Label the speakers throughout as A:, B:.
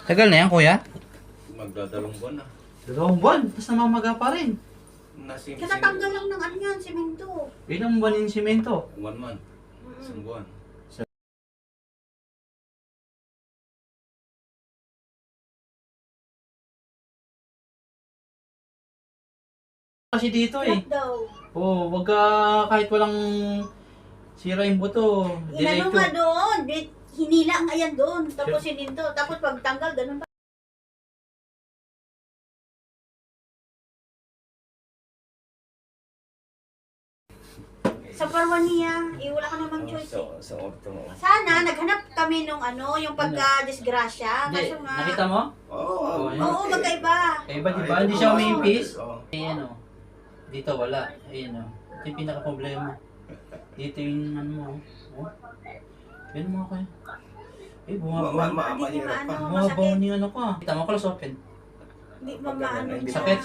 A: Tagal na yan, kuya?
B: Magdadalong buwan na.
A: 2 buwan, tapos namamaga pa rin.
C: Katatanggal lang ng ano yan, simento.
A: Ilang buwan yung simento?
B: 1 month. Isang buwan.
A: Kasi dito eh.
C: Black daw.
A: Oo, wag ka kahit walang sira yung buto.
C: Inano
A: Diretso.
C: nga doon, hinila ang ayan doon, tapos sininto, tapos pagtanggal, ganun pa. Sa Parwania, wala ka namang choice eh.
B: Sa orto mo.
C: Sana, naghanap kami nung ano, yung pagka-disgrasya.
A: Hindi,
C: Kaso nga,
A: nakita mo?
B: Oo.
C: oo, magkaiba.
A: Eh, iba diba? Hindi siya umiimpis? Ayan o. Dito wala. Ayan o. Ito yung pinaka-problema. Dito yung ano mo. Oh. Yan mo ako eh. Eh, bumabaw.
B: Mahirap pa.
A: Bumabaw niya ano ka. Kita mo, close open.
C: Hindi mamaano
B: Hindi
C: niya.
A: Sakit.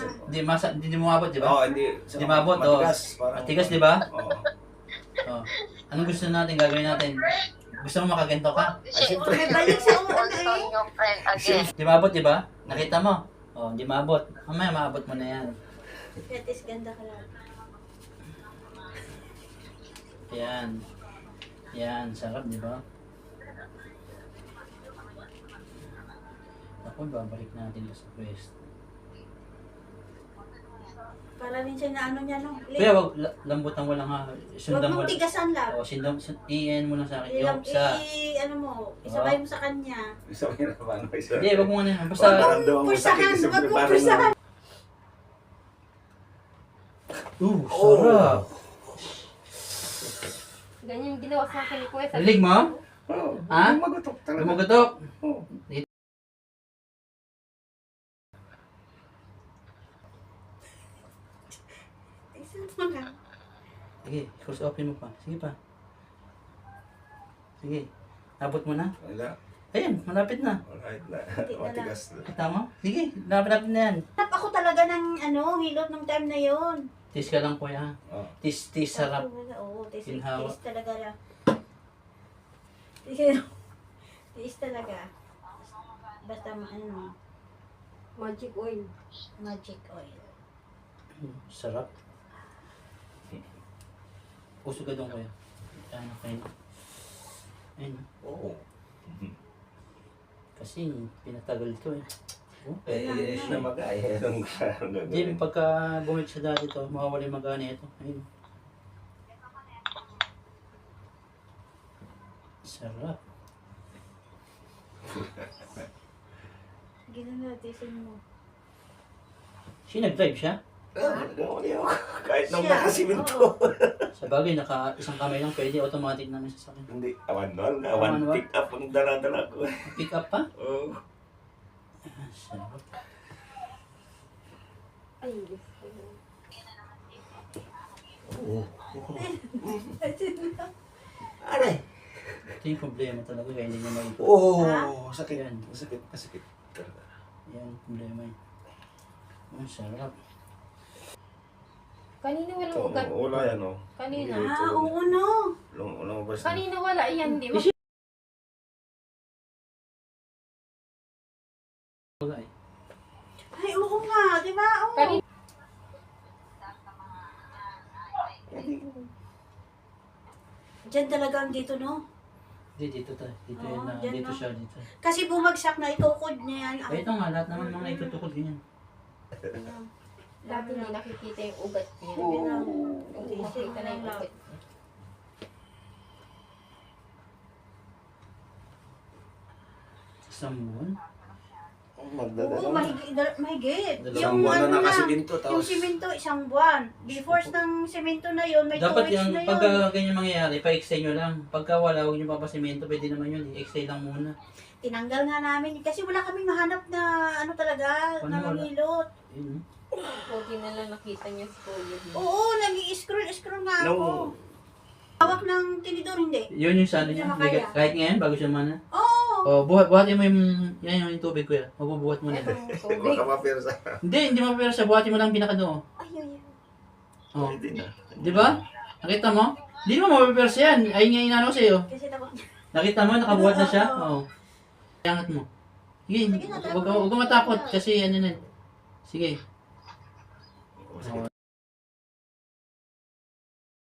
A: Hindi mo abot, di ba?
B: Oo, hindi.
A: Di maabot, oh.
B: Matigas. Parang-
A: Matigas, di ba?
B: Oo.
A: Oh. Anong gusto natin gagawin natin? Gusto mo makaganto ka?
C: May balik sa ulo eh.
A: Di maabot, di ba? Nakita mo? Oh, di maabot. Mamaya maabot mo na yan.
C: Fetis, ganda ka lang.
A: Yan. Yan, sarap, di ba? Ako, babalik natin sa quest.
C: Para rin siya na ano niya, no?
A: Kaya wag lambutan mo lang ha.
C: Huwag
A: Sundan mo
C: mong
A: lang.
C: tigasan lang.
A: O, i-end mo lang sa akin. Yung sa...
C: Ano mo, isabay mo sa kanya.
B: Isa mo yun naman. Isa.
A: Hindi, wag mo nga na. Basta...
B: Nararamdaman mo sakit.
C: Pursahan, wag mo
B: Parang-
C: pursahan.
A: Sarap.
D: Ganyan yung ginawa sa akin ni Kuya.
A: Lilig mo?
B: Oo.
A: Ha?
B: Magutok talaga.
A: Gumugutok.
B: Oo.
C: Isa mo lang.
A: Sige, cross open mo pa. Sige pa. Sige. Abot mo na.
B: Wala.
A: Ayun, malapit na.
B: Alright na.
C: Hindi na
B: Matigas na.
A: Kita mo? Sige, lapit na yan.
C: Hanap ako talaga ng ano, hilot ng time na yon.
A: Tis ka lang kuya.
B: Oo.
A: Tis sarap.
C: Oo,
A: Ginhawa.
C: tis talaga lang. Tis talaga. Basta ano,
D: Magic oil.
C: magic oil.
A: Sarap. Puso ka doon kuya. Ano kayo? Ayun.
B: Oo.
A: Kasi pinatagal ko eh. Oh.
B: Eh, siya mag-ay. Anong
A: Hindi, pagka bumalik sa dati to, mawawala yung magana ito. Ayun. Sarap.
C: Ginanatisin mo.
A: Siya nag-drive siya?
B: Kahit nung
C: Siya,
B: nakasiminto.
C: oo.
A: Sa bagay, isang kamay lang pwede, automatic namin sa sakin.
B: Hindi, manual na.
A: Manual?
B: One pick up ang dala-dala ko.
A: Pick up pa?
B: Oo.
A: Ah, sarap.
D: Ay, Diyos ko.
B: Are?
A: Ito yung problema talaga, kaya hindi niya may...
B: Oo, sakit.
A: Yan.
B: Masakit, masakit.
A: Yan, problema yun. Ang sarap.
D: Kanina walang
B: Ito,
D: ugat.
B: wala yan, oh.
D: Kanina.
C: Ah, oo no.
B: Lumabas na.
D: Kanina wala yan, di ba?
A: Wala eh.
C: Ay, oo nga, di ba? Oo.
D: Kanina.
C: Diyan talaga ang dito, no?
A: Hindi, dito tayo. Dito
C: Oo,
A: yan na.
C: dyan,
A: Dito
C: no?
A: siya, dito.
C: Kasi bumagsak na itukod niya yan.
A: Ay, ito nga, lahat naman mga naitutukod ganyan.
D: Dati hindi nakikita yung ugat niya.
C: Oo.
D: Makita na yung ugat.
A: Isang buwan.
C: Oo, mahigit.
B: Isang buwan na nakasimento,
C: Yung
B: tapos
C: simento, isang buwan. Before ng simento na yun, may 2
A: Dapat
C: weeks
A: yung
C: na yun.
A: pagka ganyan mangyayari, pa-extend nyo lang. Pagka wala, huwag nyo papasimento, pwede naman yun. I-extend lang muna.
C: Tinanggal nga namin. Kasi wala kaming mahanap na ano talaga,
A: Ano,
C: na
A: wala?
C: manghilot.
A: Yun.
D: Pogi na lang nakita niya si Kuya.
C: Oo, nag-i-scroll nga ako.
B: No.
C: Hawak ng tinidor, hindi.
A: Yun yung sa ano
C: Hindi
A: niya.
C: na makaya.
A: Kahit ngayon, bago siya mana.
C: Oo.
A: O, buhatin mo yung tubig ko yan. Mabubuhat mo na.
D: Itong tubig.
B: baka mapirsa.
A: Hindi mo pero sa buhatin mo lang pinaka doon.
C: Ay, ay, ay.
A: Oh.
B: Hindi na.
A: Di ba? Nakita mo? Hindi mo mapipersa yan. Ayun nga inano ko sa'yo.
C: Kasi takot niya.
A: Nakita mo, nakabuhat na siya? Oo. Iangat mo. Sige,
C: Sige na,
A: huwag ka matakot kasi ano na. Sige.
B: Oo, sakit.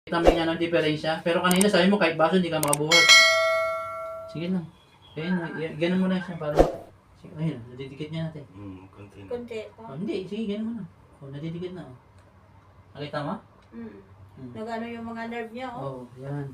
A: Kita mo nga ng diferensya. Pero kanina sabi mo kahit baso hindi ka makabuhat. Sige lang. Ganun mo na siya para. Sige, ayun, nadidikit niya natin.
B: Konti na.
C: Kunti.
A: Oh, hindi, sige, ganun mo na. Oh, nadidikit na. Oh. Nakita mo?
C: Nagano yung mga nerve niya, oh.
A: Oh, yan.